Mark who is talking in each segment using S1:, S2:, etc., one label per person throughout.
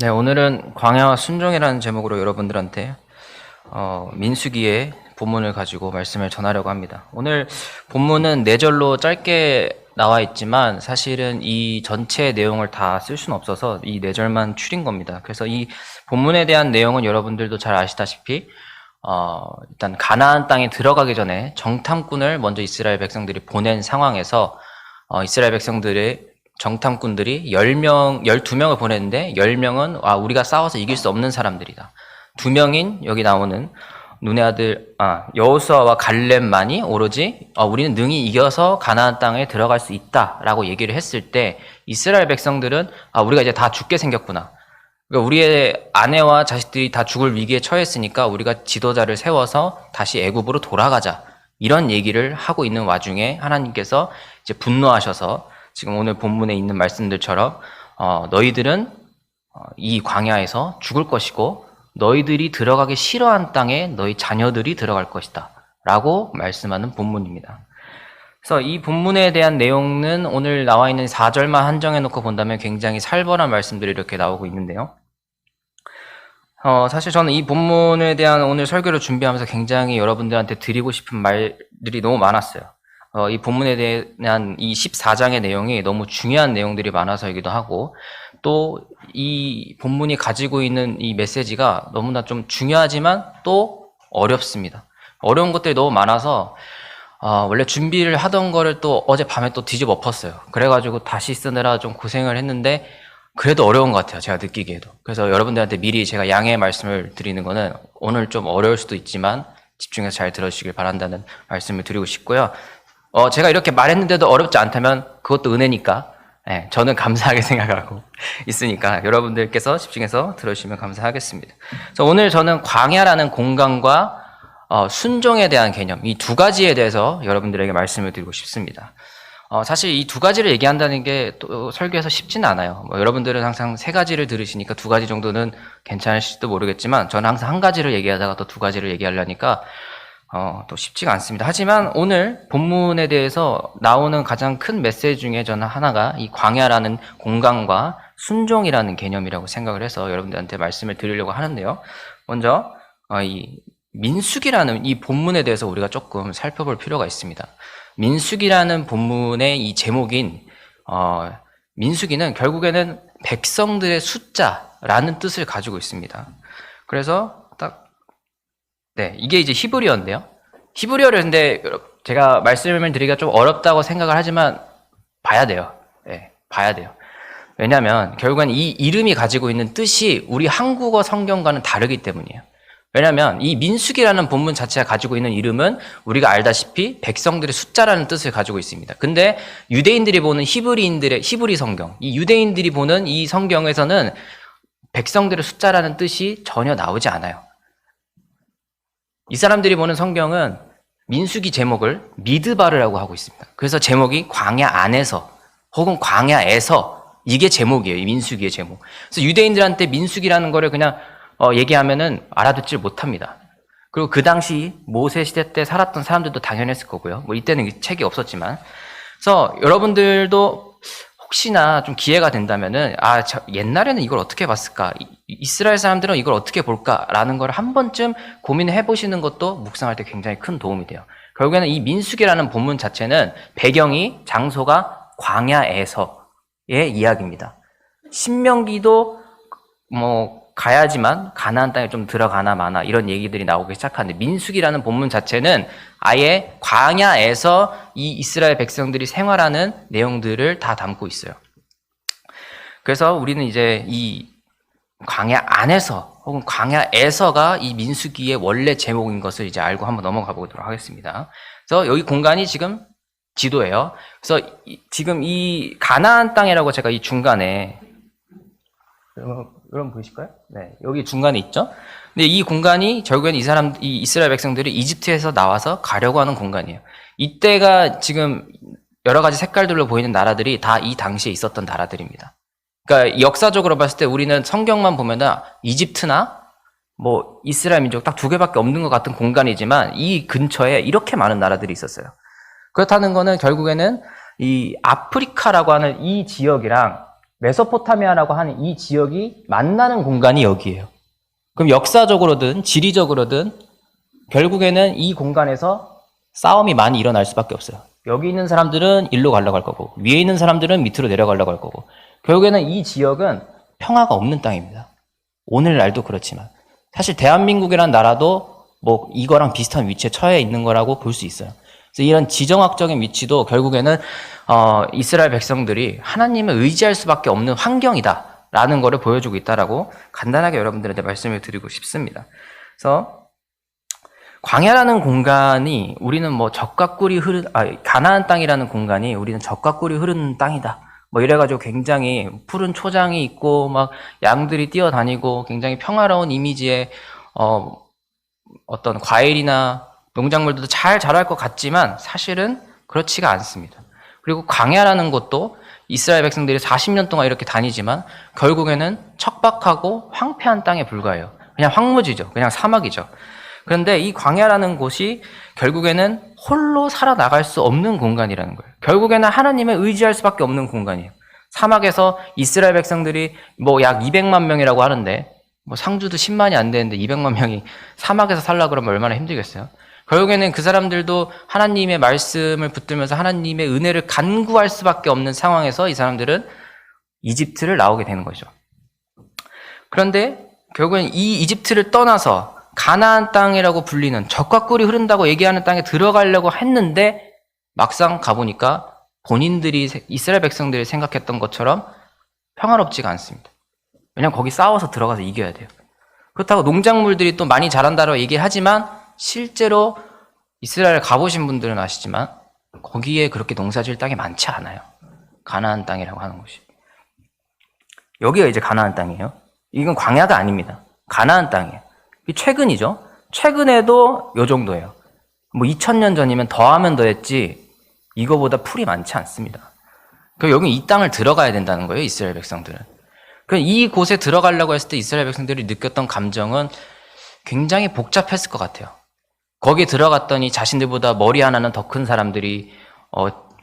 S1: 네, 오늘은 광야와 순종이라는 제목으로 여러분들한테 민수기의 본문을 가지고 말씀을 전하려고 합니다. 오늘 본문은 4절로 짧게 나와 있지만 사실은 이 전체 내용을 다 쓸 수는 없어서 이 4절만 추린 겁니다. 그래서 이 본문에 대한 내용은 여러분들도 잘 아시다시피 일단 가나안 땅에 들어가기 전에 정탐꾼을 먼저 이스라엘 백성들이 보낸 상황에서 이스라엘 백성들의 정탐꾼들이 12명을 보냈는데 10명은 우리가 싸워서 이길 수 없는 사람들이다. 2명인 여기 나오는 눈의 아들 여호수아와 갈렙만이 오로지 우리는 능히 이겨서 가나안 땅에 들어갈 수 있다라고 얘기를 했을 때 이스라엘 백성들은 우리가 이제 다 죽게 생겼구나. 그러니까 우리의 아내와 자식들이 다 죽을 위기에 처했으니까 우리가 지도자를 세워서 다시 애굽으로 돌아가자. 이런 얘기를 하고 있는 와중에 하나님께서 이제 분노하셔서 지금 오늘 본문에 있는 말씀들처럼 너희들은 이 광야에서 죽을 것이고 너희들이 들어가기 싫어한 땅에 너희 자녀들이 들어갈 것이다 라고 말씀하는 본문입니다. 그래서 이 본문에 대한 내용은 오늘 나와 있는 4절만 한정해 놓고 본다면 굉장히 살벌한 말씀들이 이렇게 나오고 있는데요. 사실 저는 이 본문에 대한 오늘 설교를 준비하면서 굉장히 여러분들한테 드리고 싶은 말들이 너무 많았어요. 이 본문에 대한 이 14장의 내용이 너무 중요한 내용들이 많아서이기도 하고 또 이 본문이 가지고 있는 이 메시지가 너무나 좀 중요하지만 또 어렵습니다. 어려운 것들이 너무 많아서 원래 준비를 하던 거를 또 어젯밤에 또 뒤집어 엎었어요. 그래가지고 다시 쓰느라 좀 고생을 했는데 그래도 어려운 것 같아요. 제가 느끼기에도. 그래서 여러분들한테 미리 제가 양해의 말씀을 드리는 거는 오늘 좀 어려울 수도 있지만 집중해서 잘 들어주시길 바란다는 말씀을 드리고 싶고요. 제가 이렇게 말했는데도 어렵지 않다면 그것도 은혜니까 저는 감사하게 생각하고 있으니까 여러분들께서 집중해서 들어주시면 감사하겠습니다. 그래서 오늘 저는 광야라는 공간과 순종에 대한 개념, 이 두 가지에 대해서 여러분들에게 말씀을 드리고 싶습니다. 사실 이 두 가지를 얘기한다는 게 또 설교에서 쉽지는 않아요. 여러분들은 항상 3가지를 들으시니까 2가지 정도는 괜찮을지도 모르겠지만 저는 항상 1가지를 얘기하다가 또 2가지를 얘기하려니까 또 쉽지가 않습니다. 하지만 오늘 본문에 대해서 나오는 가장 큰 메시지 중에 저는 하나가 이 광야라는 공간과 순종이라는 개념이라고 생각을 해서 여러분들한테 말씀을 드리려고 하는데요. 먼저 이 민수기라는 이 본문에 대해서 우리가 조금 살펴볼 필요가 있습니다. 민수기라는 본문의 이 제목인 민수기는 결국에는 백성들의 숫자라는 뜻을 가지고 있습니다. 그래서 이게 이제 히브리어인데요. 히브리어를 근데 제가 말씀을 드리기가 좀 어렵다고 생각을 하지만 봐야 돼요. 봐야 돼요. 왜냐하면 결국엔 이 이름이 가지고 있는 뜻이 우리 한국어 성경과는 다르기 때문이에요. 왜냐하면 이 민수기라는 본문 자체가 가지고 있는 이름은 우리가 알다시피 백성들의 숫자라는 뜻을 가지고 있습니다. 근데 유대인들이 보는 히브리 성경, 이 유대인들이 보는 이 성경에서는 백성들의 숫자라는 뜻이 전혀 나오지 않아요. 이 사람들이 보는 성경은 민수기 제목을 미드바르라고 하고 있습니다. 그래서 제목이 광야 안에서 혹은 광야에서 이게 제목이에요. 이 민수기의 제목. 그래서 유대인들한테 민수기라는 거를 그냥 얘기하면은 알아듣질 못합니다. 그리고 그 당시 모세 시대 때 살았던 사람들도 당연히 했을 거고요. 이때는 책이 없었지만. 그래서 여러분들도 혹시나 좀 기회가 된다면은 옛날에는 이걸 어떻게 봤을까? 이스라엘 사람들은 이걸 어떻게 볼까라는 걸 한 번쯤 고민해 보시는 것도 묵상할 때 굉장히 큰 도움이 돼요. 결국에는 이 민수기라는 본문 자체는 배경이 장소가 광야에서의 이야기입니다. 신명기도 가야지만 가나안 땅에 좀 들어가나 마나 이런 얘기들이 나오기 시작하는데 민수기라는 본문 자체는 아예 광야에서 이 이스라엘 백성들이 생활하는 내용들을 다 담고 있어요. 그래서 우리는 이제 이 광야 안에서 혹은 광야에서가 이 민수기의 원래 제목인 것을 이제 알고 한번 넘어가 보도록 하겠습니다. 그래서 여기 공간이 지금 지도예요. 그래서 지금 이 가나안 땅이라고 제가 이 중간에 여러분 보이실까요? 네, 여기 중간에 있죠? 근데 이 공간이 결국엔 이 이스라엘 백성들이 이집트에서 나와서 가려고 하는 공간이에요. 이때가 지금 여러 가지 색깔들로 보이는 나라들이 다 이 당시에 있었던 나라들입니다. 그러니까 역사적으로 봤을 때 우리는 성경만 보면은 이집트나 이스라엘 민족 딱 2개밖에 없는 것 같은 공간이지만 이 근처에 이렇게 많은 나라들이 있었어요. 그렇다는 거는 결국에는 이 아프리카라고 하는 이 지역이랑 메소포타미아라고 하는 이 지역이 만나는 공간이 여기예요. 그럼 역사적으로든 지리적으로든 결국에는 이 공간에서 싸움이 많이 일어날 수밖에 없어요. 여기 있는 사람들은 일로 가려고 할 거고 위에 있는 사람들은 밑으로 내려가려고 할 거고 결국에는 이 지역은 평화가 없는 땅입니다. 오늘날도 그렇지만 사실 대한민국이라는 나라도 뭐 이거랑 비슷한 위치에 처해 있는 거라고 볼 수 있어요. 그래서 이런 지정학적인 위치도 결국에는 이스라엘 백성들이 하나님을 의지할 수밖에 없는 환경이다라는 것을 보여주고 있다라고 간단하게 여러분들한테 말씀을 드리고 싶습니다. 그래서 광야라는 공간이 우리는 뭐 젖과 꿀이 가나안 땅이라는 공간이 우리는 젖과 꿀이 흐르는 땅이다. 뭐 이래가지고 굉장히 푸른 초장이 있고 막 양들이 뛰어다니고 굉장히 평화로운 이미지의 어떤 과일이나 농작물들도 잘 자랄 것 같지만 사실은 그렇지가 않습니다. 그리고 광야라는 것도 이스라엘 백성들이 40년 동안 이렇게 다니지만 결국에는 척박하고 황폐한 땅에 불과해요. 그냥 황무지죠. 그냥 사막이죠. 그런데 이 광야라는 곳이 결국에는 홀로 살아나갈 수 없는 공간이라는 거예요. 결국에는 하나님을 의지할 수밖에 없는 공간이에요. 사막에서 이스라엘 백성들이 뭐 약 200만 명이라고 하는데 뭐 상주도 10만이 안 되는데 200만 명이 사막에서 살라 그러면 얼마나 힘들겠어요. 결국에는 그 사람들도 하나님의 말씀을 붙들면서 하나님의 은혜를 간구할 수밖에 없는 상황에서 이 사람들은 이집트를 나오게 되는 거죠. 그런데 결국엔 이 이집트를 떠나서 가나안 땅이라고 불리는 젖과 꿀이 흐른다고 얘기하는 땅에 들어가려고 했는데 막상 가보니까 본인들이 이스라엘 백성들이 생각했던 것처럼 평화롭지가 않습니다. 왜냐하면 거기 싸워서 들어가서 이겨야 돼요. 그렇다고 농작물들이 또 많이 자란다고 얘기하지만 실제로 이스라엘 가보신 분들은 아시지만 거기에 그렇게 농사 지을 땅이 많지 않아요. 가나안 땅이라고 하는 곳이. 여기가 이제 가나안 땅이에요. 이건 광야가 아닙니다. 가나안 땅이에요. 최근이죠. 최근에도 요 정도예요. 뭐 2000년 전이면 더하면 더했지 이거보다 풀이 많지 않습니다. 여기 이 땅을 들어가야 된다는 거예요. 이스라엘 백성들은. 이 곳에 들어가려고 했을 때 이스라엘 백성들이 느꼈던 감정은 굉장히 복잡했을 것 같아요. 거기에 들어갔더니 자신들보다 머리 하나는 더 큰 사람들이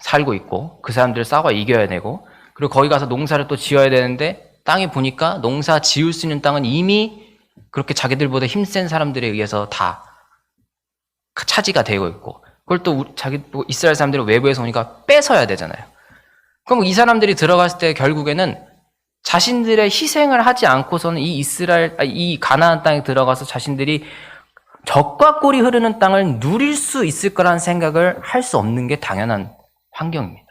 S1: 살고 있고 그 사람들을 싸워 이겨야 되고 그리고 거기 가서 농사를 또 지어야 되는데 땅에 보니까 농사 지을 수 있는 땅은 이미 그렇게 자기들보다 힘센 사람들에 의해서 다 차지가 되고 있고 그걸 또 이스라엘 사람들이 외부에서 오니까 뺏어야 되잖아요. 그럼 이 사람들이 들어갔을 때 결국에는 자신들의 희생을 하지 않고서는 이 가나안 땅에 들어가서 자신들이 젖과 꿀이 흐르는 땅을 누릴 수 있을 거라는 생각을 할 수 없는 게 당연한 환경입니다.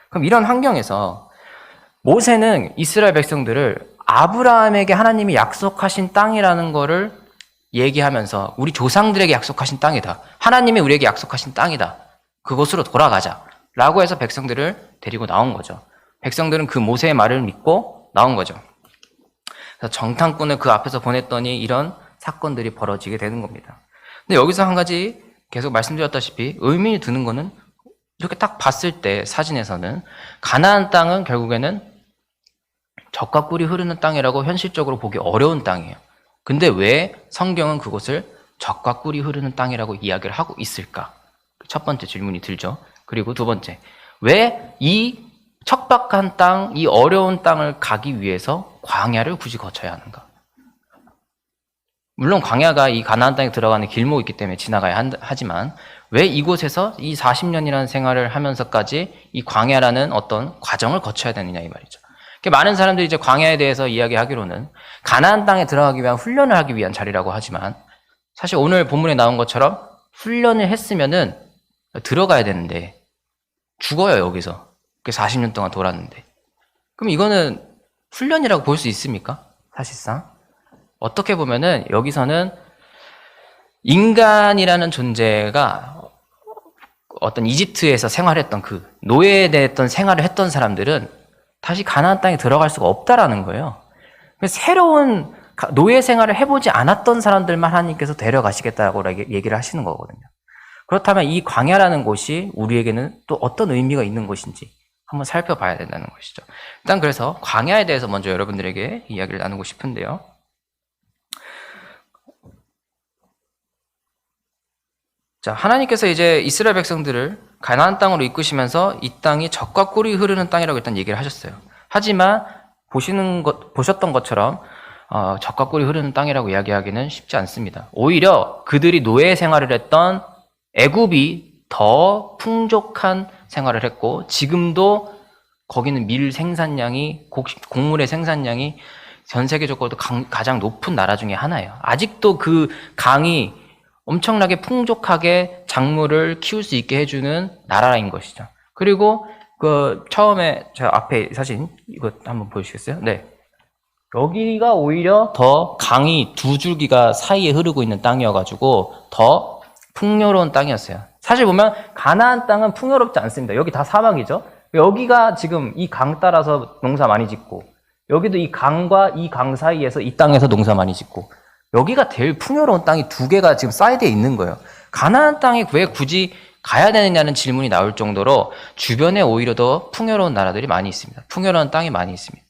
S1: 그럼 이런 환경에서 모세는 이스라엘 백성들을 아브라함에게 하나님이 약속하신 땅이라는 거를 얘기하면서 우리 조상들에게 약속하신 땅이다. 하나님이 우리에게 약속하신 땅이다. 그곳으로 돌아가자. 라고 해서 백성들을 데리고 나온 거죠. 백성들은 그 모세의 말을 믿고 나온 거죠. 그래서 정탐꾼을 그 앞에서 보냈더니 이런 사건들이 벌어지게 되는 겁니다. 근데 여기서 한 가지 계속 말씀드렸다시피 의문이 드는 거는 이렇게 딱 봤을 때 사진에서는 가나안 땅은 결국에는 젖과 꿀이 흐르는 땅이라고 현실적으로 보기 어려운 땅이에요. 근데 왜 성경은 그곳을 젖과 꿀이 흐르는 땅이라고 이야기를 하고 있을까? 첫 번째 질문이 들죠. 그리고 두 번째, 왜 이 척박한 땅, 이 어려운 땅을 가기 위해서 광야를 굳이 거쳐야 하는가? 물론 광야가 이 가나안 땅에 들어가는 길목이기 때문에 지나가야 하지만 왜 이곳에서 이 40년이라는 생활을 하면서까지 이 광야라는 어떤 과정을 거쳐야 되느냐 이 말이죠. 많은 사람들이 이제 광야에 대해서 이야기하기로는 가나안 땅에 들어가기 위한 훈련을 하기 위한 자리라고 하지만 사실 오늘 본문에 나온 것처럼 훈련을 했으면은 들어가야 되는데 죽어요 여기서. 40년 동안 돌았는데. 그럼 이거는 훈련이라고 볼 수 있습니까? 사실상. 어떻게 보면은 여기서는 인간이라는 존재가 어떤 이집트에서 생활했던 그 노예됐던 생활을 했던 사람들은 다시 가나안 땅에 들어갈 수가 없다라는 거예요. 새로운 노예 생활을 해보지 않았던 사람들만 하나님께서 데려가시겠다고 얘기를 하시는 거거든요. 그렇다면 이 광야라는 곳이 우리에게는 또 어떤 의미가 있는 곳인지 한번 살펴봐야 된다는 것이죠. 일단 그래서 광야에 대해서 먼저 여러분들에게 이야기를 나누고 싶은데요. 자, 하나님께서 이제 이스라엘 백성들을 가나안 땅으로 이끄시면서 이 땅이 젖과 꿀이 흐르는 땅이라고 일단 얘기를 하셨어요. 하지만 보셨던 것처럼 젖과 꿀이 흐르는 땅이라고 이야기하기는 쉽지 않습니다. 오히려 그들이 노예 생활을 했던 애굽이 더 풍족한 생활을 했고, 지금도 거기는 밀 생산량이, 곡물의 생산량이 전 세계적으로도 가장 높은 나라 중에 하나예요. 아직도 그 강이 엄청나게 풍족하게 작물을 키울 수 있게 해주는 나라인 것이죠. 그리고 그 처음에 저 앞에 사진 이거 한번 보여주시겠어요? 네. 여기가 오히려 더 강이 두 줄기가 사이에 흐르고 있는 땅이어가지고 더 풍요로운 땅이었어요. 사실 보면 가나안 땅은 풍요롭지 않습니다. 여기 다 사막이죠. 여기가 지금 이 강 따라서 농사 많이 짓고, 여기도 이 강과 이 강 사이에서 이 땅에서 농사 많이 짓고, 여기가 제일 풍요로운 땅이 두 개가 지금 사이드에 있는 거예요. 가나안 땅에 왜 굳이 가야 되느냐는 질문이 나올 정도로 주변에 오히려 더 풍요로운 나라들이 많이 있습니다. 풍요로운 땅이 많이 있습니다.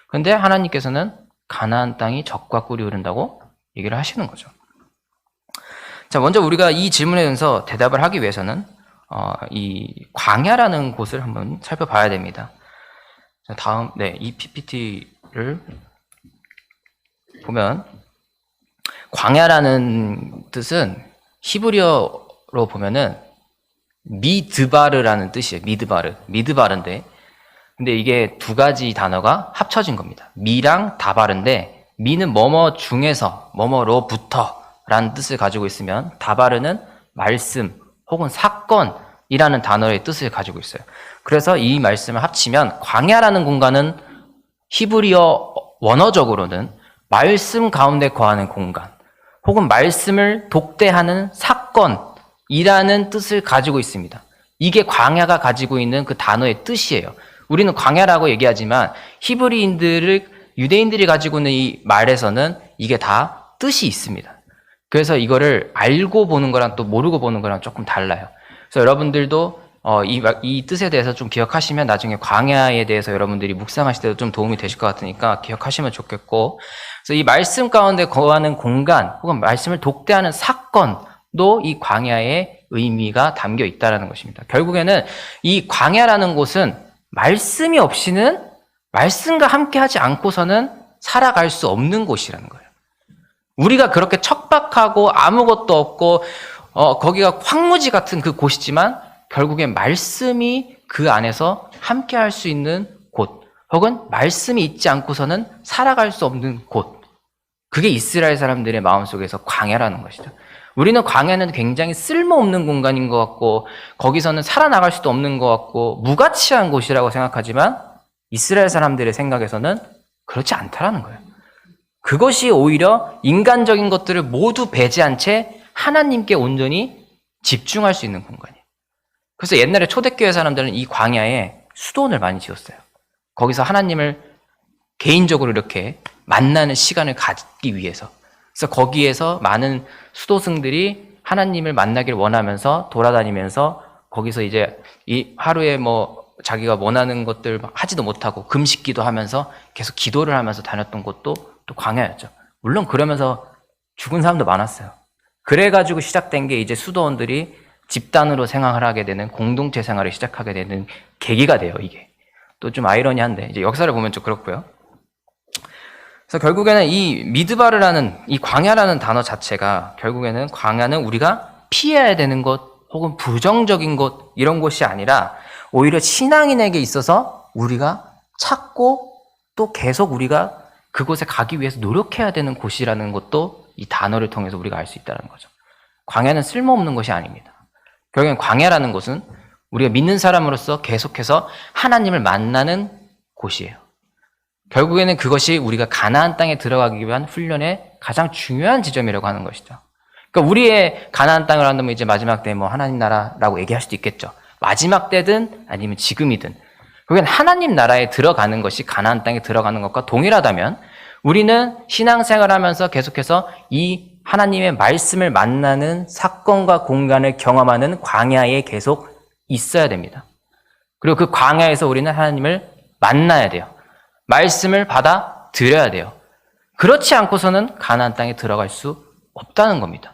S1: 그런데 하나님께서는 가나안 땅이 젖과 꿀이 흐른다고 얘기를 하시는 거죠. 자, 먼저 우리가 이 질문에 대해서 대답을 하기 위해서는 이 광야라는 곳을 한번 살펴봐야 됩니다. 자, 다음, 이 PPT를 보면 광야라는 뜻은 히브리어로 보면은 미드바르라는 뜻이에요. 미드바르인데, 근데 이게 두 가지 단어가 합쳐진 겁니다. 미랑 다바르인데, 미는 뭐뭐 중에서 뭐뭐로부터 라는 뜻을 가지고 있으면, 다바르는 말씀 혹은 사건이라는 단어의 뜻을 가지고 있어요. 그래서 이 말씀을 합치면 광야라는 공간은 히브리어 원어적으로는 말씀 가운데 거하는 공간 혹은 말씀을 독대하는 사건이라는 뜻을 가지고 있습니다. 이게 광야가 가지고 있는 그 단어의 뜻이에요. 우리는 광야라고 얘기하지만 유대인들이 가지고 있는 이 말에서는 이게 다 뜻이 있습니다. 그래서 이거를 알고 보는 거랑 또 모르고 보는 거랑 조금 달라요. 그래서 여러분들도 이 뜻에 대해서 좀 기억하시면 나중에 광야에 대해서 여러분들이 묵상하실 때도 좀 도움이 되실 것 같으니까 기억하시면 좋겠고, 그래서 이 말씀 가운데 거하는 공간 혹은 말씀을 독대하는 사건도 이 광야의 의미가 담겨 있다는 것입니다. 결국에는 이 광야라는 곳은 말씀이 없이는, 말씀과 함께 하지 않고서는 살아갈 수 없는 곳이라는 거예요. 우리가 그렇게 척박하고 아무것도 없고 거기가 황무지 같은 그 곳이지만 결국엔 말씀이 그 안에서 함께 할 수 있는 곳, 혹은 말씀이 있지 않고서는 살아갈 수 없는 곳, 그게 이스라엘 사람들의 마음속에서 광야라는 것이죠. 우리는 광야는 굉장히 쓸모없는 공간인 것 같고 거기서는 살아나갈 수도 없는 것 같고 무가치한 곳이라고 생각하지만 이스라엘 사람들의 생각에서는 그렇지 않다라는 거예요. 그것이 오히려 인간적인 것들을 모두 배제한 채 하나님께 온전히 집중할 수 있는 공간이에요. 그래서 옛날에 초대교회 사람들은 이 광야에 수도원을 많이 지었어요. 거기서 하나님을 개인적으로 이렇게 만나는 시간을 갖기 위해서. 그래서 거기에서 많은 수도승들이 하나님을 만나길 원하면서 돌아다니면서 거기서 이제 이 하루에 자기가 원하는 것들 하지도 못하고 금식기도 하면서 계속 기도를 하면서 다녔던 곳도 또 광야였죠. 물론 그러면서 죽은 사람도 많았어요. 그래가지고 시작된 게 이제 수도원들이 집단으로 생활을 하게 되는, 공동체 생활을 시작하게 되는 계기가 돼요. 이게 또 좀 아이러니한데 이제 역사를 보면 좀 그렇고요. 그래서 결국에는 이 미드바르라는, 이 광야라는 단어 자체가 결국에는 광야는 우리가 피해야 되는 것 혹은 부정적인 것, 이런 곳이 아니라 오히려 신앙인에게 있어서 우리가 찾고 또 계속 우리가 그곳에 가기 위해서 노력해야 되는 곳이라는 것도 이 단어를 통해서 우리가 알 수 있다는 거죠. 광야는 쓸모없는 것이 아닙니다. 결국엔 광야라는 곳은 우리가 믿는 사람으로서 계속해서 하나님을 만나는 곳이에요. 결국에는 그것이 우리가 가나안 땅에 들어가기 위한 훈련의 가장 중요한 지점이라고 하는 것이죠. 그러니까 우리의 가나안 땅을 한다면 이제 마지막 때 하나님 나라라고 얘기할 수도 있겠죠. 마지막 때든 아니면 지금이든 그건 하나님 나라에 들어가는 것이 가나안 땅에 들어가는 것과 동일하다면 우리는 신앙생활하면서 계속해서 이 하나님의 말씀을 만나는 사건과 공간을 경험하는 광야에 계속 있어야 됩니다. 그리고 그 광야에서 우리는 하나님을 만나야 돼요. 말씀을 받아 들여야 돼요. 그렇지 않고서는 가나안 땅에 들어갈 수 없다는 겁니다.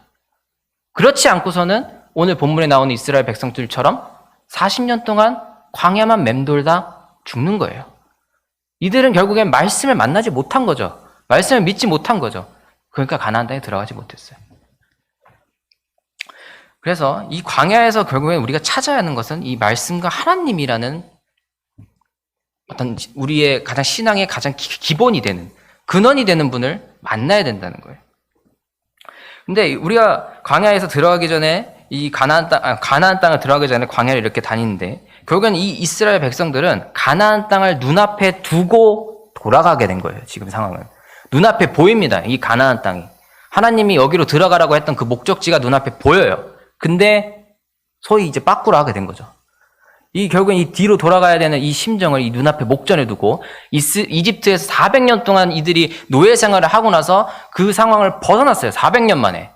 S1: 그렇지 않고서는 오늘 본문에 나오는 이스라엘 백성들처럼 40년 동안 광야만 맴돌다 죽는 거예요. 이들은 결국엔 말씀을 만나지 못한 거죠. 말씀을 믿지 못한 거죠. 그러니까 가나안 땅에 들어가지 못했어요. 그래서 이 광야에서 결국엔 우리가 찾아야 하는 것은 이 말씀과 하나님이라는 어떤 우리의 가장 신앙의 가장 기본이 되는, 근원이 되는 분을 만나야 된다는 거예요. 근데 우리가 광야에서 들어가기 전에 이 가나안 땅을 들어가기 전에 광야를 이렇게 다니는데 결국엔 이 이스라엘 백성들은 가나안 땅을 눈앞에 두고 돌아가게 된 거예요. 지금 상황은. 눈앞에 보입니다. 이 가나안 땅이. 하나님이 여기로 들어가라고 했던 그 목적지가 눈앞에 보여요. 근데 소위 이제 빠꾸로 하게 된 거죠. 결국엔 이 뒤로 돌아가야 되는 이 심정을 이 눈앞에 목전에 두고 이집트에서 400년 동안 이들이 노예 생활을 하고 나서 그 상황을 벗어났어요. 400년 만에.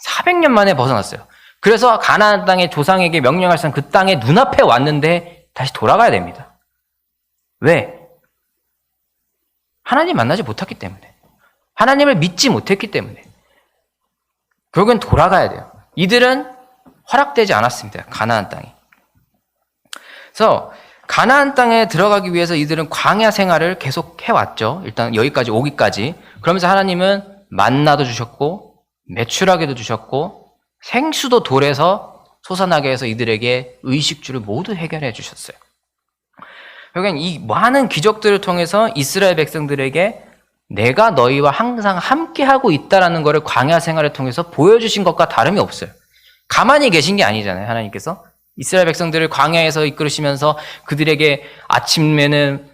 S1: 400년 만에 벗어났어요. 그래서 가나안 땅의 조상에게 명령할 그 땅에 눈앞에 왔는데 다시 돌아가야 됩니다. 왜? 하나님 만나지 못했기 때문에. 하나님을 믿지 못했기 때문에. 결국엔 돌아가야 돼요. 이들은 허락되지 않았습니다. 가나안 땅이. 그래서 가나안 땅에 들어가기 위해서 이들은 광야 생활을 계속 해왔죠. 일단 여기까지 오기까지. 그러면서 하나님은 만나도 주셨고 메추라기도 주셨고 생수도 돌에서 솟아나게 해서 이들에게 의식주를 모두 해결해 주셨어요. 결국엔 이 많은 기적들을 통해서 이스라엘 백성들에게 내가 너희와 항상 함께하고 있다라는 것을 광야 생활을 통해서 보여주신 것과 다름이 없어요. 가만히 계신 게 아니잖아요. 하나님께서 이스라엘 백성들을 광야에서 이끌으시면서 그들에게 아침에는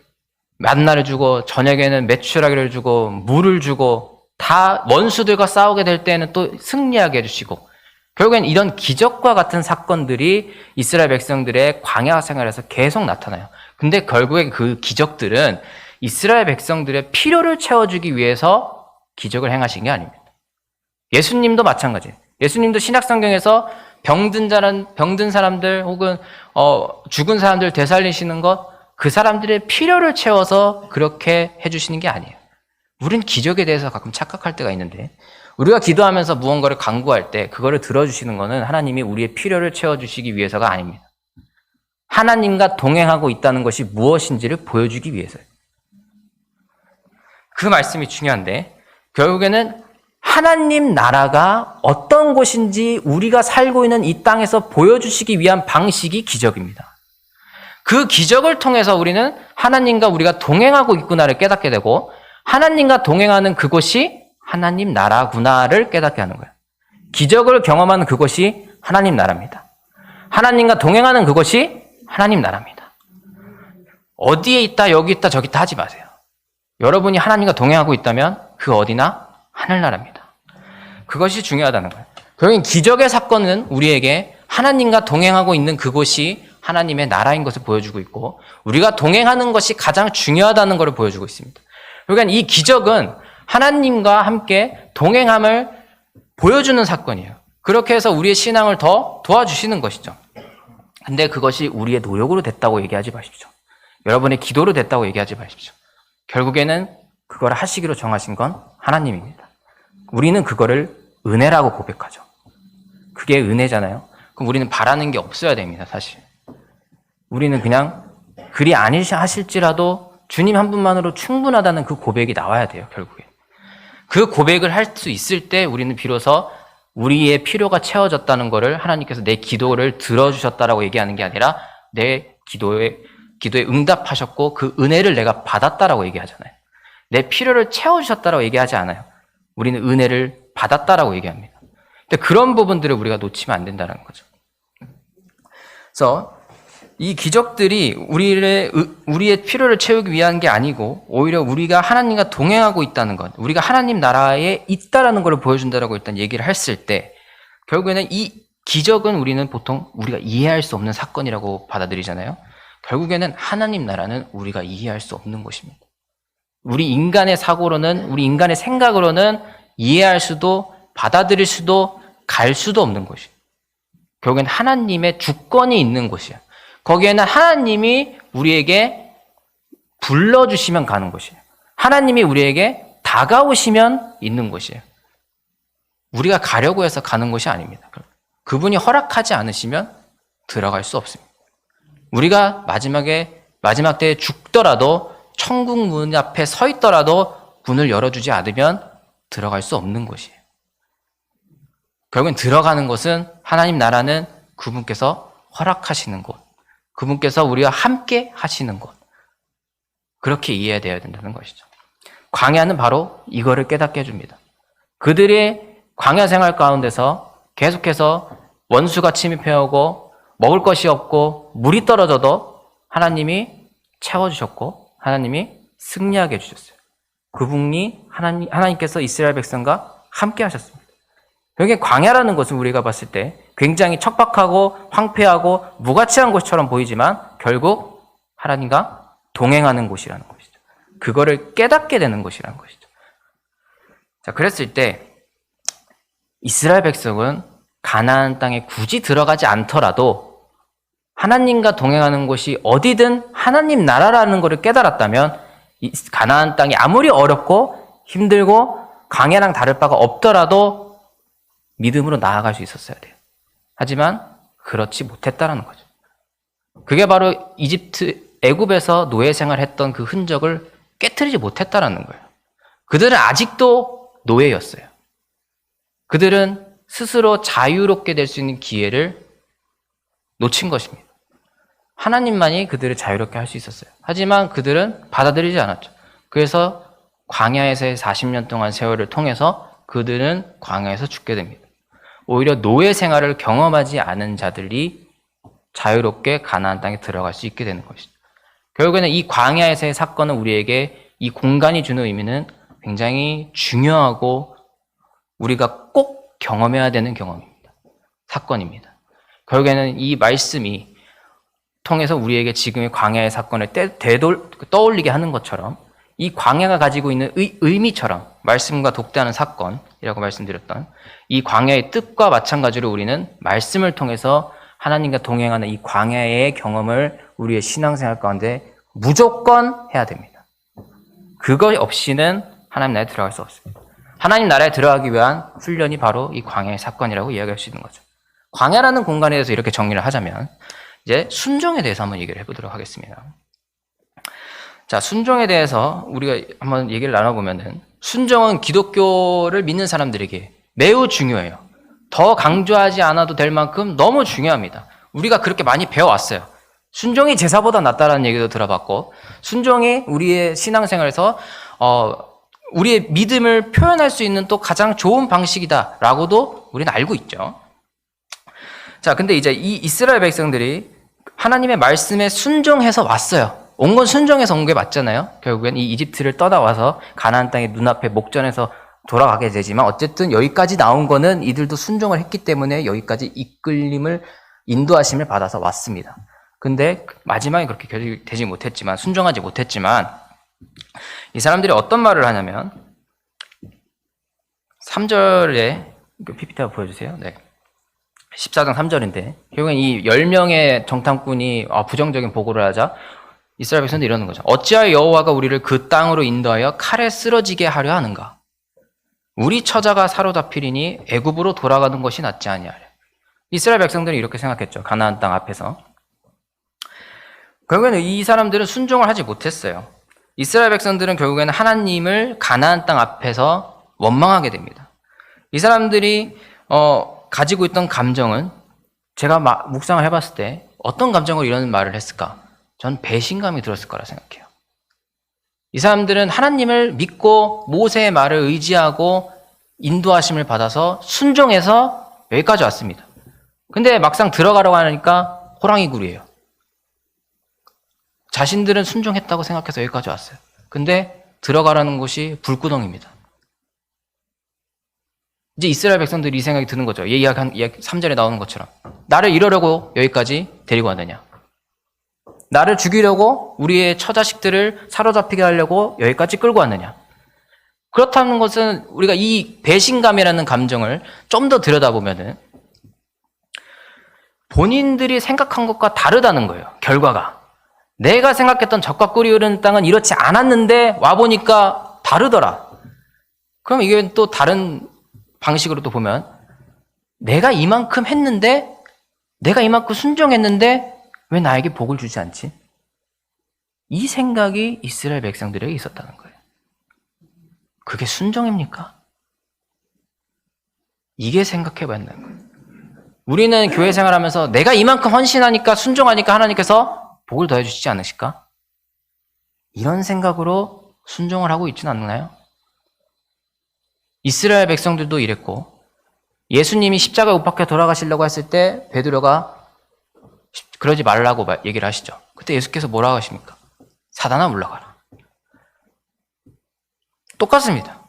S1: 만나를 주고 저녁에는 메추라기를 주고 물을 주고 다 원수들과 싸우게 될 때는 또 승리하게 해주시고 결국엔 이런 기적과 같은 사건들이 이스라엘 백성들의 광야 생활에서 계속 나타나요. 근데 결국에 그 기적들은 이스라엘 백성들의 필요를 채워주기 위해서 기적을 행하신 게 아닙니다. 예수님도 마찬가지예요. 예수님도 신약성경에서 병든 사람들 혹은 죽은 사람들 되살리시는 것, 그 사람들의 필요를 채워서 그렇게 해주시는 게 아니에요. 우리는 기적에 대해서 가끔 착각할 때가 있는데 우리가 기도하면서 무언가를 간구할 때 그거를 들어주시는 것은 하나님이 우리의 필요를 채워주시기 위해서가 아닙니다. 하나님과 동행하고 있다는 것이 무엇인지를 보여주기 위해서요. 그 말씀이 중요한데 결국에는 하나님 나라가 어떤 곳인지 우리가 살고 있는 이 땅에서 보여주시기 위한 방식이 기적입니다. 그 기적을 통해서 우리는 하나님과 우리가 동행하고 있구나를 깨닫게 되고 하나님과 동행하는 그곳이 하나님 나라구나를 깨닫게 하는 거예요. 기적을 경험하는 그것이 하나님 나라입니다. 하나님과 동행하는 그것이 하나님 나라입니다. 어디에 있다, 여기 있다, 저기 있다 하지 마세요. 여러분이 하나님과 동행하고 있다면 그 어디나 하늘나라입니다. 그것이 중요하다는 거예요. 결국엔 기적의 사건은 우리에게 하나님과 동행하고 있는 그곳이 하나님의 나라인 것을 보여주고 있고 우리가 동행하는 것이 가장 중요하다는 것을 보여주고 있습니다. 그러니까 이 기적은 하나님과 함께 동행함을 보여주는 사건이에요. 그렇게 해서 우리의 신앙을 더 도와주시는 것이죠. 근데 그것이 우리의 노력으로 됐다고 얘기하지 마십시오. 여러분의 기도로 됐다고 얘기하지 마십시오. 결국에는 그걸 하시기로 정하신 건 하나님입니다. 우리는 그거를 은혜라고 고백하죠. 그게 은혜잖아요. 그럼 우리는 바라는 게 없어야 됩니다, 사실. 우리는 그냥 그리 아니하실지라도 주님 한 분만으로 충분하다는 그 고백이 나와야 돼요, 결국에. 그 고백을 할 수 있을 때 우리는 비로소 우리의 필요가 채워졌다는 것을 하나님께서 내 기도를 들어주셨다라고 얘기하는 게 아니라 내 기도에 응답하셨고 그 은혜를 내가 받았다라고 얘기하잖아요. 내 필요를 채워주셨다라고 얘기하지 않아요. 우리는 은혜를 받았다라고 얘기합니다. 근데 그런 부분들을 우리가 놓치면 안 된다는 거죠. 그래서 이 기적들이 우리의 필요를 채우기 위한 게 아니고 오히려 우리가 하나님과 동행하고 있다는 것, 우리가 하나님 나라에 있다라는 걸 보여준다라고 일단 얘기를 했을 때 결국에는 이 기적은 우리는 보통 우리가 이해할 수 없는 사건이라고 받아들이잖아요. 결국에는 하나님 나라는 우리가 이해할 수 없는 것입니다. 우리 인간의 사고로는, 우리 인간의 생각으로는 이해할 수도 받아들일 수도 갈 수도 없는 곳이에요. 결국엔 하나님의 주권이 있는 곳이에요. 거기에는 하나님이 우리에게 불러주시면 가는 곳이에요. 하나님이 우리에게 다가오시면 있는 곳이에요. 우리가 가려고 해서 가는 곳이 아닙니다. 그분이 허락하지 않으시면 들어갈 수 없습니다. 우리가 마지막 때에 죽더라도 천국 문 앞에 서 있더라도 문을 열어주지 않으면 들어갈 수 없는 곳이에요. 결국엔 들어가는 곳은 하나님 나라는 그분께서 허락하시는 곳, 그분께서 우리와 함께 하시는 곳, 그렇게 이해되어야 된다는 것이죠. 광야는 바로 이거를 깨닫게 해줍니다. 그들의 광야 생활 가운데서 계속해서 원수가 침입해오고 먹을 것이 없고 물이 떨어져도 하나님이 채워주셨고 하나님이 승리하게 해주셨어요. 그분이 하나님께서 이스라엘 백성과 함께 하셨습니다. 여기 광야라는 것은 우리가 봤을 때 굉장히 척박하고 황폐하고 무가치한 곳처럼 보이지만 결국 하나님과 동행하는 곳이라는 것이죠. 그거를 깨닫게 되는 곳이라는 것이죠. 자, 그랬을 때 이스라엘 백성은 가나안 땅에 굳이 들어가지 않더라도 하나님과 동행하는 곳이 어디든 하나님 나라라는 것을 깨달았다면 이 가나안 땅이 아무리 어렵고 힘들고 광야랑 다를 바가 없더라도 믿음으로 나아갈 수 있었어야 돼요. 하지만 그렇지 못했다라는 거죠. 그게 바로 애굽에서 노예 생활했던 그 흔적을 깨트리지 못했다라는 거예요. 그들은 아직도 노예였어요. 그들은 스스로 자유롭게 될 수 있는 기회를 놓친 것입니다. 하나님만이 그들을 자유롭게 할 수 있었어요. 하지만 그들은 받아들이지 않았죠. 그래서 광야에서의 40년 동안 세월을 통해서 그들은 광야에서 죽게 됩니다. 오히려 노예 생활을 경험하지 않은 자들이 자유롭게 가나안 땅에 들어갈 수 있게 되는 것이죠. 결국에는 이 광야에서의 사건은 우리에게 이 공간이 주는 의미는 굉장히 중요하고 우리가 꼭 경험해야 되는 경험입니다. 사건입니다. 결국에는 이 말씀이 통해서 우리에게 지금의 광야의 사건을 떠올리게 하는 것처럼 이 광야가 가지고 있는 의미처럼 말씀과 독대하는 사건이라고 말씀드렸던 이 광야의 뜻과 마찬가지로 우리는 말씀을 통해서 하나님과 동행하는 이 광야의 경험을 우리의 신앙생활 가운데 무조건 해야 됩니다. 그것 없이는 하나님 나라에 들어갈 수 없습니다. 하나님 나라에 들어가기 위한 훈련이 바로 이 광야의 사건이라고 이야기할 수 있는 거죠. 광야라는 공간에 대해서 이렇게 정리를 하자면 이제 순종에 대해서 한번 얘기를 해보도록 하겠습니다. 자, 순종에 대해서 우리가 한번 얘기를 나눠보면은 순종은 기독교를 믿는 사람들에게 매우 중요해요. 더 강조하지 않아도 될 만큼 너무 중요합니다. 우리가 그렇게 많이 배워왔어요. 순종이 제사보다 낫다라는 얘기도 들어봤고 순종이 우리의 신앙생활에서 우리의 믿음을 표현할 수 있는 또 가장 좋은 방식이다라고도 우리는 알고 있죠. 자, 근데 이제 이 이스라엘 백성들이 하나님의 말씀에 순종해서 왔어요. 온 건 순종해서 온 게 맞잖아요. 결국엔 이 이집트를 떠나와서 가나안 땅의 눈앞에 목전에서 돌아가게 되지만 어쨌든 여기까지 나온 거는 이들도 순종을 했기 때문에 여기까지 이끌림을 인도하심을 받아서 왔습니다. 근데 마지막에 그렇게 되지 못했지만 순종하지 못했지만 이 사람들이 어떤 말을 하냐면 3절에 PPT 한번 보여주세요. 네. 14장 3절인데 결국엔 이 10명의 정탐꾼이 부정적인 보고를 하자 이스라엘 백성들이 이러는 거죠. 어찌하여 여호와가 우리를 그 땅으로 인도하여 칼에 쓰러지게 하려 하는가? 우리 처자가 사로잡히리니 애굽으로 돌아가는 것이 낫지 아니하랴. 이스라엘 백성들이 이렇게 생각했죠. 가나안 땅 앞에서. 결국에는 이 사람들은 순종을 하지 못했어요. 이스라엘 백성들은 결국에는 하나님을 가나안 땅 앞에서 원망하게 됩니다. 이 사람들이 가지고 있던 감정은 제가 묵상을 해봤을 때 어떤 감정으로 이런 말을 했을까? 전 배신감이 들었을 거라 생각해요. 이 사람들은 하나님을 믿고 모세의 말을 의지하고 인도하심을 받아서 순종해서 여기까지 왔습니다. 근데 막상 들어가려고 하니까 호랑이 굴이에요. 자신들은 순종했다고 생각해서 여기까지 왔어요. 근데 들어가라는 곳이 불구덩입니다. 이제 이스라엘 백성들이 이 생각이 드는 거죠. 이야기 3절에 나오는 것처럼. 나를 이러려고 여기까지 데리고 왔느냐. 나를 죽이려고 우리의 처자식들을 사로잡히게 하려고 여기까지 끌고 왔느냐. 그렇다는 것은 우리가 이 배신감이라는 감정을 좀 더 들여다보면은 본인들이 생각한 것과 다르다는 거예요. 결과가. 내가 생각했던 젖과 꿀이 흐르는 땅은 이렇지 않았는데 와보니까 다르더라. 그럼 이게 또 다른 방식으로 또 보면 내가 이만큼 했는데 내가 이만큼 순종했는데 왜 나에게 복을 주지 않지? 이 생각이 이스라엘 백성들에게 있었다는 거예요. 그게 순종입니까? 이게 생각해봐야 한다는 거예요. 우리는 교회 생활하면서 내가 이만큼 헌신하니까 순종하니까 하나님께서 복을 더해주시지 않으실까? 이런 생각으로 순종을 하고 있지는 않나요? 이스라엘 백성들도 이랬고 예수님이 십자가에 못 박혀 돌아가시려고 했을 때 베드로가 그러지 말라고 얘기를 하시죠. 그때 예수께서 뭐라고 하십니까? 사단아 물러가라. 똑같습니다.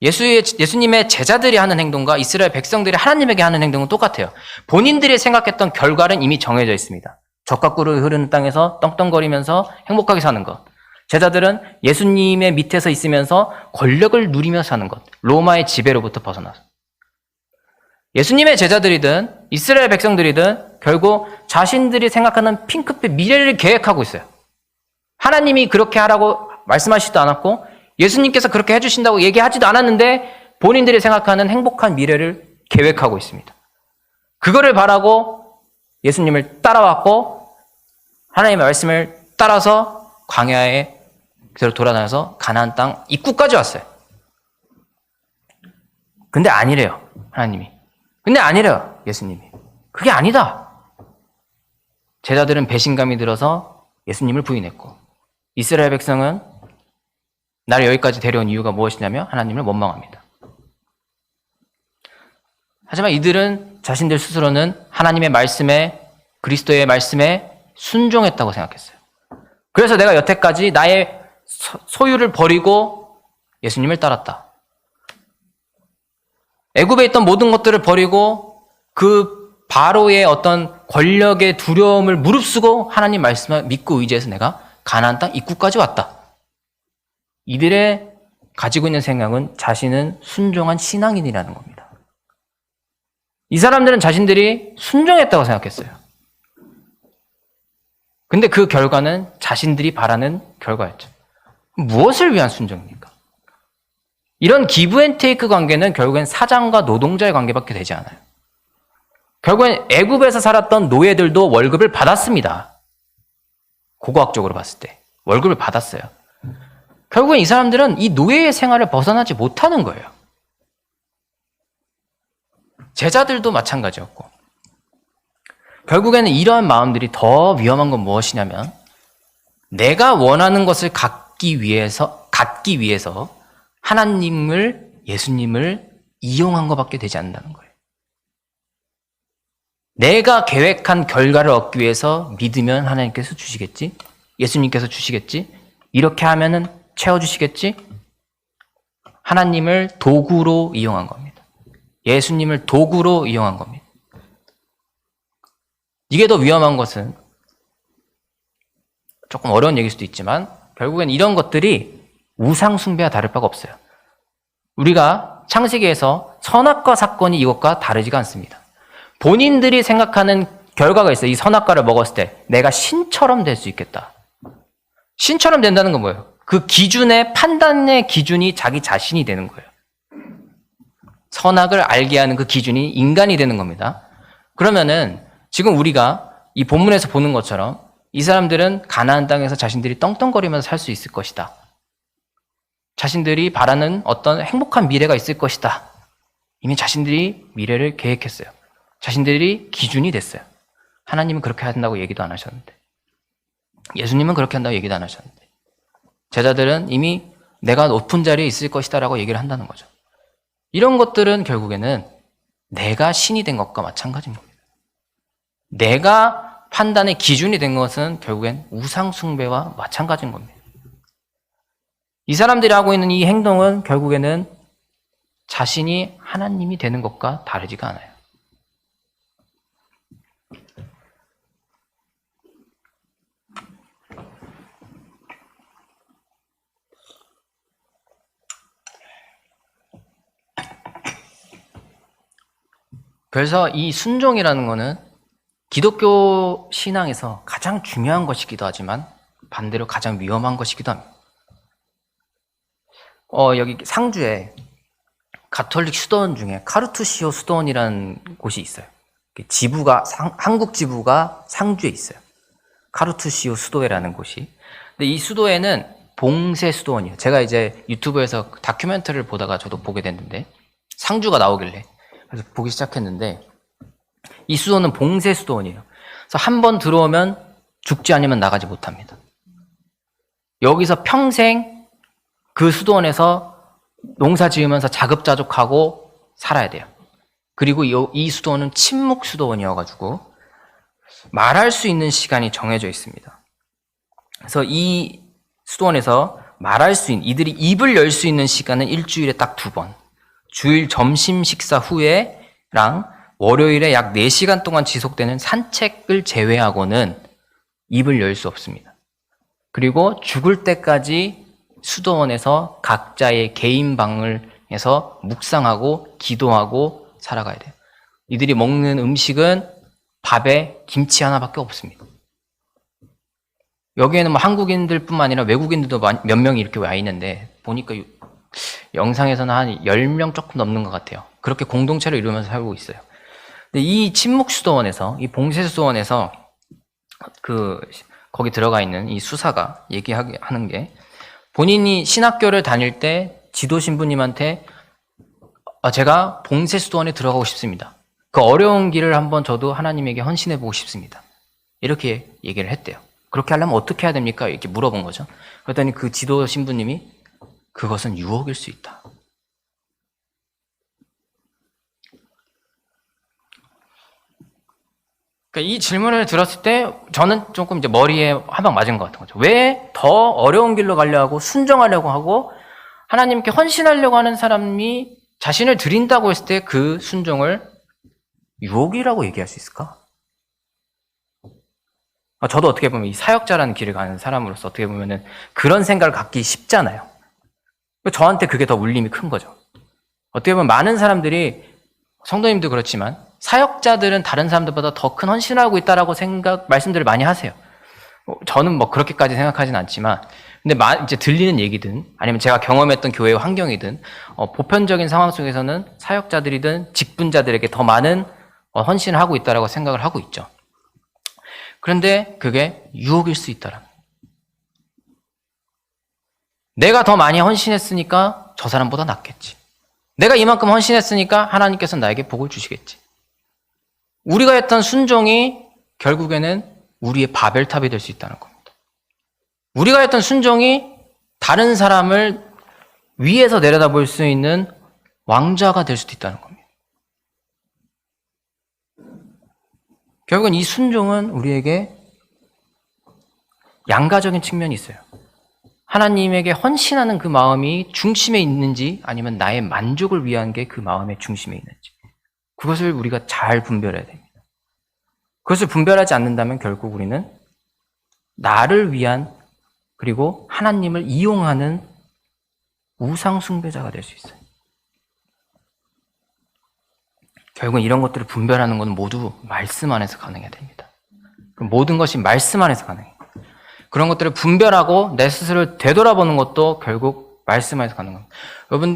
S1: 예수님의 제자들이 하는 행동과 이스라엘 백성들이 하나님에게 하는 행동은 똑같아요. 본인들이 생각했던 결과는 이미 정해져 있습니다. 젖과 꿀이 흐르는 땅에서 떵떵거리면서 행복하게 사는 것. 제자들은 예수님의 밑에서 있으면서 권력을 누리며 사는 것. 로마의 지배로부터 벗어나서. 예수님의 제자들이든 이스라엘 백성들이든 결국 자신들이 생각하는 핑크빛 미래를 계획하고 있어요. 하나님이 그렇게 하라고 말씀하시지도 않았고 예수님께서 그렇게 해주신다고 얘기하지도 않았는데 본인들이 생각하는 행복한 미래를 계획하고 있습니다. 그거를 바라고 예수님을 따라왔고 하나님의 말씀을 따라서 광야에 그대로 돌아다녀서 가나안 땅 입구까지 왔어요. 근데 아니래요. 하나님이. 근데 아니래요. 예수님이. 그게 아니다. 제자들은 배신감이 들어서 예수님을 부인했고 이스라엘 백성은 나를 여기까지 데려온 이유가 무엇이냐면 하나님을 원망합니다. 하지만 이들은 자신들 스스로는 하나님의 말씀에 그리스도의 말씀에 순종했다고 생각했어요. 그래서 내가 여태까지 나의 소유를 버리고 예수님을 따랐다. 애굽에 있던 모든 것들을 버리고 그 바로의 어떤 권력의 두려움을 무릅쓰고 하나님 말씀을 믿고 의지해서 내가 가나안 땅 입구까지 왔다. 이들의 가지고 있는 생각은 자신은 순종한 신앙인이라는 겁니다. 이 사람들은 자신들이 순종했다고 생각했어요. 근데 그 결과는 자신들이 바라는 결과였죠. 무엇을 위한 순종입니까? 이런 기브앤테이크 관계는 결국엔 사장과 노동자의 관계밖에 되지 않아요. 결국엔 애굽에서 살았던 노예들도 월급을 받았습니다. 고고학적으로 봤을 때 월급을 받았어요. 결국엔 이 사람들은 이 노예의 생활을 벗어나지 못하는 거예요. 제자들도 마찬가지였고 결국에는 이러한 마음들이 더 위험한 건 무엇이냐면 내가 원하는 것을 갖기 위해서 하나님을 예수님을 이용한 것밖에 되지 않는다는 거예요. 내가 계획한 결과를 얻기 위해서 믿으면 하나님께서 주시겠지? 예수님께서 주시겠지? 이렇게 하면은 채워주시겠지? 하나님을 도구로 이용한 겁니다. 예수님을 도구로 이용한 겁니다. 이게 더 위험한 것은 조금 어려운 얘기일 수도 있지만 결국엔 이런 것들이 우상 숭배와 다를 바가 없어요. 우리가 창세기에서 선악과 사건이 이것과 다르지가 않습니다. 본인들이 생각하는 결과가 있어요. 이 선악과를 먹었을 때 내가 신처럼 될 수 있겠다. 신처럼 된다는 건 뭐예요? 그 기준의 판단의 기준이 자기 자신이 되는 거예요. 선악을 알게 하는 그 기준이 인간이 되는 겁니다. 그러면은 지금 우리가 이 본문에서 보는 것처럼 이 사람들은 가나안 땅에서 자신들이 떵떵거리면서 살 수 있을 것이다. 자신들이 바라는 어떤 행복한 미래가 있을 것이다. 이미 자신들이 미래를 계획했어요. 자신들이 기준이 됐어요. 하나님은 그렇게 한다고 얘기도 안 하셨는데 예수님은 그렇게 한다고 얘기도 안 하셨는데 제자들은 이미 내가 높은 자리에 있을 것이다 라고 얘기를 한다는 거죠. 이런 것들은 결국에는 내가 신이 된 것과 마찬가지인 겁니다. 내가 판단의 기준이 된 것은 결국엔 우상 숭배와 마찬가지인 겁니다. 이 사람들이 하고 있는 이 행동은 결국에는 자신이 하나님이 되는 것과 다르지가 않아요. 그래서 이 순종이라는 거는 기독교 신앙에서 가장 중요한 것이기도 하지만 반대로 가장 위험한 것이기도 합니다. 여기 상주에 가톨릭 수도원 중에 카르투시오 수도원이라는 곳이 있어요. 지부가 한국 지부가 상주에 있어요. 카루투시오 수도회라는 곳이. 근데 이 수도회는 봉쇄 수도원이에요. 제가 이제 유튜브에서 다큐멘터리를 보다가 저도 보게 됐는데 상주가 나오길래 그래서 보기 시작했는데 이 수도는 봉쇄 수도원이에요. 그래서 한 번 들어오면 죽지 않으면 나가지 못합니다. 여기서 평생 그 수도원에서 농사 지으면서 자급자족하고 살아야 돼요. 그리고 이 수도원은 침묵 수도원이어가지고 말할 수 있는 시간이 정해져 있습니다. 그래서 이 수도원에서 말할 수 있는, 이들이 입을 열 수 있는 시간은 일주일에 딱 2번. 주일 점심 식사 후에랑 월요일에 약 4시간 동안 지속되는 산책을 제외하고는 입을 열 수 없습니다. 그리고 죽을 때까지 수도원에서 각자의 개인 방을 해서 묵상하고 기도하고 살아가야 돼요. 이들이 먹는 음식은 밥에 김치 하나밖에 없습니다. 여기에는 뭐 한국인들뿐만 아니라 외국인들도 몇 명이 이렇게 와 있는데 보니까 영상에서는 한 10명 조금 넘는 것 같아요. 그렇게 공동체를 이루면서 살고 있어요. 근데 이 침묵 수도원에서, 이 봉쇄 수도원에서 거기 들어가 있는 이 수사가 얘기하는 게 본인이 신학교를 다닐 때 지도 신부님한테 제가 봉쇄 수도원에 들어가고 싶습니다. 그 어려운 길을 한번 저도 하나님에게 헌신해 보고 싶습니다. 이렇게 얘기를 했대요. 그렇게 하려면 어떻게 해야 됩니까? 이렇게 물어본 거죠. 그랬더니 그 지도 신부님이 그것은 유혹일 수 있다. 그러니까 이 질문을 들었을 때 저는 조금 이제 머리에 한 방 맞은 것 같은 거죠. 왜 더 어려운 길로 가려고 하고 순종하려고 하고 하나님께 헌신하려고 하는 사람이 자신을 드린다고 했을 때 그 순종을 유혹이라고 얘기할 수 있을까? 저도 어떻게 보면 이 사역자라는 길을 가는 사람으로서 어떻게 보면은 그런 생각을 갖기 쉽잖아요. 저한테 그게 더 울림이 큰 거죠. 어떻게 보면 많은 사람들이, 성도님도 그렇지만 사역자들은 다른 사람들보다 더 큰 헌신을 하고 있다라고 말씀들을 많이 하세요. 저는 뭐 그렇게까지 생각하진 않지만, 근데 이제 들리는 얘기든 아니면 제가 경험했던 교회의 환경이든 보편적인 상황 속에서는 사역자들이든 직분자들에게 더 많은 헌신을 하고 있다라고 생각을 하고 있죠. 그런데 그게 유혹일 수 있다라는. 내가 더 많이 헌신했으니까 저 사람보다 낫겠지. 내가 이만큼 헌신했으니까 하나님께서 나에게 복을 주시겠지. 우리가 했던 순종이 결국에는 우리의 바벨탑이 될 수 있다는 겁니다. 우리가 했던 순종이 다른 사람을 위에서 내려다볼 수 있는 왕좌가 될 수도 있다는 겁니다. 결국은 이 순종은 우리에게 양가적인 측면이 있어요. 하나님에게 헌신하는 그 마음이 중심에 있는지 아니면 나의 만족을 위한 게 그 마음의 중심에 있는지 그것을 우리가 잘 분별해야 됩니다. 그것을 분별하지 않는다면 결국 우리는 나를 위한 그리고 하나님을 이용하는 우상 숭배자가 될 수 있어요. 결국은 이런 것들을 분별하는 것은 모두 말씀 안에서 가능해야 됩니다. 모든 것이 말씀 안에서 가능해요. 그런 것들을 분별하고 내 스스로를 되돌아보는 것도 결국 말씀 안에서 가능합니다.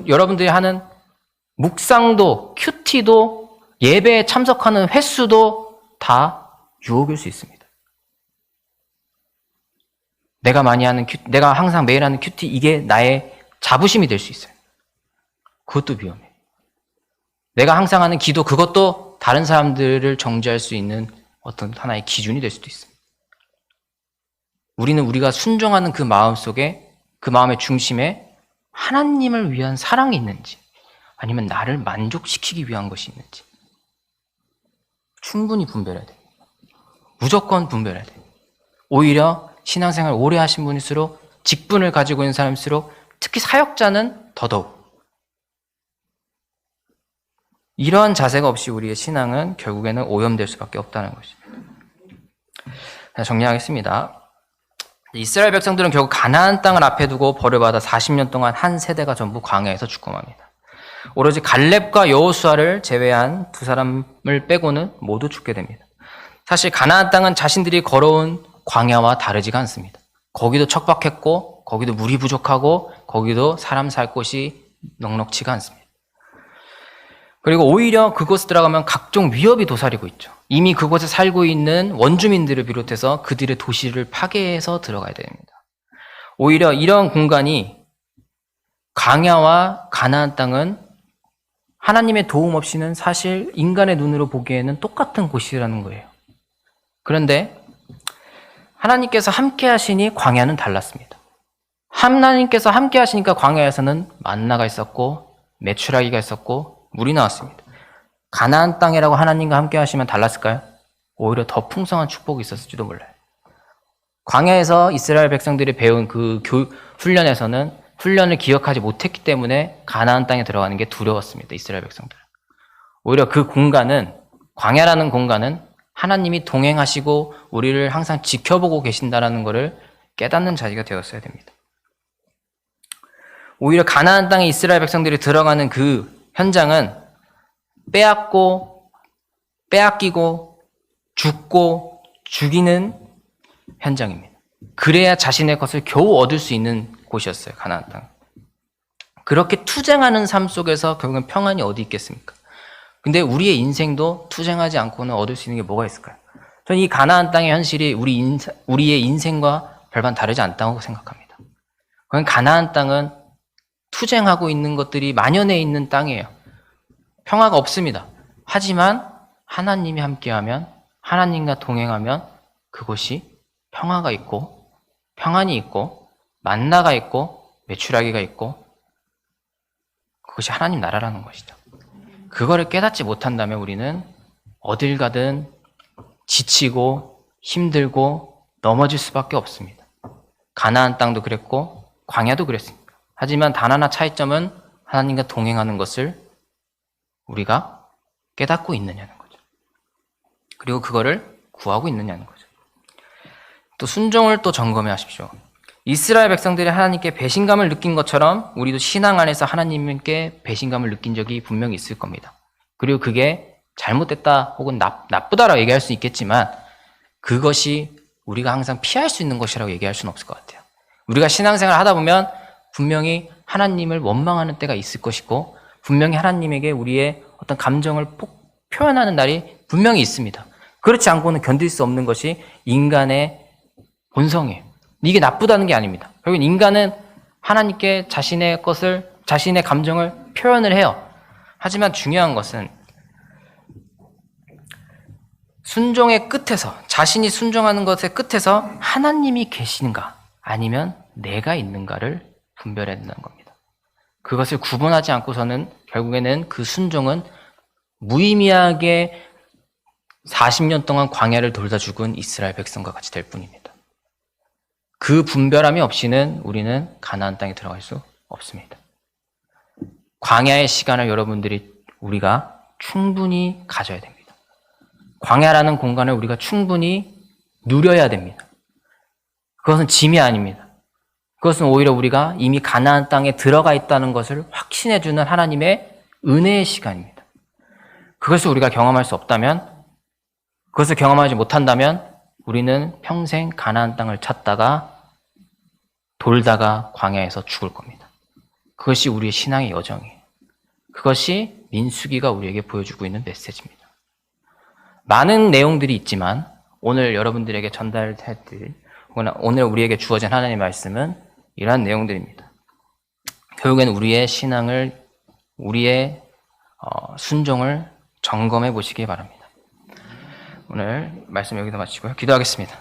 S1: 여러분들이 하는 묵상도, 큐티도, 예배에 참석하는 횟수도 다 유혹일 수 있습니다. 내가 항상 매일 하는 큐티, 이게 나의 자부심이 될 수 있어요. 그것도 위험해요. 내가 항상 하는 기도, 그것도 다른 사람들을 정죄할 수 있는 어떤 하나의 기준이 될 수도 있습니다. 우리는 우리가 순종하는 그 마음 속에, 그 마음의 중심에 하나님을 위한 사랑이 있는지 아니면 나를 만족시키기 위한 것이 있는지 충분히 분별해야 돼요. 무조건 분별해야 돼요. 오히려 신앙생활 오래 하신 분일수록, 직분을 가지고 있는 사람일수록, 특히 사역자는 더더욱 이러한 자세가 없이 우리의 신앙은 결국에는 오염될 수밖에 없다는 것입니다. 정리하겠습니다. 이스라엘 백성들은 결국 가나안 땅을 앞에 두고 벌을 받아 40년 동안 한 세대가 전부 광야에서 죽음합니다. 오로지 갈렙과 여호수아를 제외한 두 사람을 빼고는 모두 죽게 됩니다. 사실 가나안 땅은 자신들이 걸어온 광야와 다르지가 않습니다. 거기도 척박했고 거기도 물이 부족하고 거기도 사람 살 곳이 넉넉지가 않습니다. 그리고 오히려 그곳에 들어가면 각종 위협이 도사리고 있죠. 이미 그곳에 살고 있는 원주민들을 비롯해서 그들의 도시를 파괴해서 들어가야 됩니다. 오히려 이런 공간이 광야와 가나안 땅은 하나님의 도움 없이는 사실 인간의 눈으로 보기에는 똑같은 곳이라는 거예요. 그런데 하나님께서 함께 하시니 광야는 달랐습니다. 하나님께서 함께 하시니까 광야에서는 만나가 있었고 메추라기가 있었고 물이 나왔습니다. 가나안 땅이라고 하나님과 함께 하시면 달랐을까요? 오히려 더 풍성한 축복이 있었을지도 몰라요. 광야에서 이스라엘 백성들이 배운 그 훈련에서는 훈련을 기억하지 못했기 때문에 가나안 땅에 들어가는 게 두려웠습니다. 이스라엘 백성들. 오히려 그 공간은, 광야라는 공간은 하나님이 동행하시고 우리를 항상 지켜보고 계신다는 것을 깨닫는 자리가 되었어야 됩니다. 오히려 가나안 땅에 이스라엘 백성들이 들어가는 그 현장은 빼앗기고 죽고 죽이는 현장입니다. 그래야 자신의 것을 겨우 얻을 수 있는 곳이었어요. 가나안 땅. 그렇게 투쟁하는 삶 속에서 결국은 평안이 어디 있겠습니까? 근데 우리의 인생도 투쟁하지 않고는 얻을 수 있는 게 뭐가 있을까요? 저는 이 가나안 땅의 현실이 우리의 인생과 별반 다르지 않다고 생각합니다. 그건 가나안 땅은 투쟁하고 있는 것들이 만연해 있는 땅이에요. 평화가 없습니다. 하지만 하나님이 함께하면, 하나님과 동행하면 그곳이 평화가 있고 평안이 있고 만나가 있고 메추라기가 있고 그것이 하나님 나라라는 것이죠. 그거를 깨닫지 못한다면 우리는 어딜 가든 지치고 힘들고 넘어질 수밖에 없습니다. 가나안 땅도 그랬고 광야도 그랬습니다. 하지만 단 하나 차이점은 하나님과 동행하는 것을 우리가 깨닫고 있느냐는 거죠. 그리고 그거를 구하고 있느냐는 거죠. 또 순종을 또 점검해 하십시오. 이스라엘 백성들이 하나님께 배신감을 느낀 것처럼 우리도 신앙 안에서 하나님께 배신감을 느낀 적이 분명히 있을 겁니다. 그리고 그게 잘못됐다 혹은 나쁘다라고 얘기할 수 있겠지만 그것이 우리가 항상 피할 수 있는 것이라고 얘기할 수는 없을 것 같아요. 우리가 신앙생활을 하다 보면 분명히 하나님을 원망하는 때가 있을 것이고 분명히 하나님에게 우리의 어떤 감정을 표현하는 날이 분명히 있습니다. 그렇지 않고는 견딜 수 없는 것이 인간의 본성이에요. 이게 나쁘다는 게 아닙니다. 결국 인간은 하나님께 자신의 감정을 표현을 해요. 하지만 중요한 것은 순종의 끝에서, 자신이 순종하는 것의 끝에서 하나님이 계시는가 아니면 내가 있는가를 분별해야 된다는 겁니다. 그것을 구분하지 않고서는 결국에는 그 순종은 무의미하게 40년 동안 광야를 돌다 죽은 이스라엘 백성과 같이 될 뿐입니다. 그 분별함이 없이는 우리는 가나안 땅에 들어갈 수 없습니다. 광야의 시간을 우리가 충분히 가져야 됩니다. 광야라는 공간을 우리가 충분히 누려야 됩니다. 그것은 짐이 아닙니다. 그것은 오히려 우리가 이미 가나안 땅에 들어가 있다는 것을 확신해주는 하나님의 은혜의 시간입니다. 그것을 우리가 경험할 수 없다면, 그것을 경험하지 못한다면 우리는 평생 가나안 땅을 찾다가 돌다가 광야에서 죽을 겁니다. 그것이 우리의 신앙의 여정이에요. 그것이 민수기가 우리에게 보여주고 있는 메시지입니다. 많은 내용들이 있지만 오늘 여러분들에게 전달해드릴, 오늘 우리에게 주어진 하나님의 말씀은 이러한 내용들입니다. 결국엔 우리의 신앙을, 우리의 순종을 점검해 보시기 바랍니다. 오늘 말씀 여기서 마치고요. 기도하겠습니다.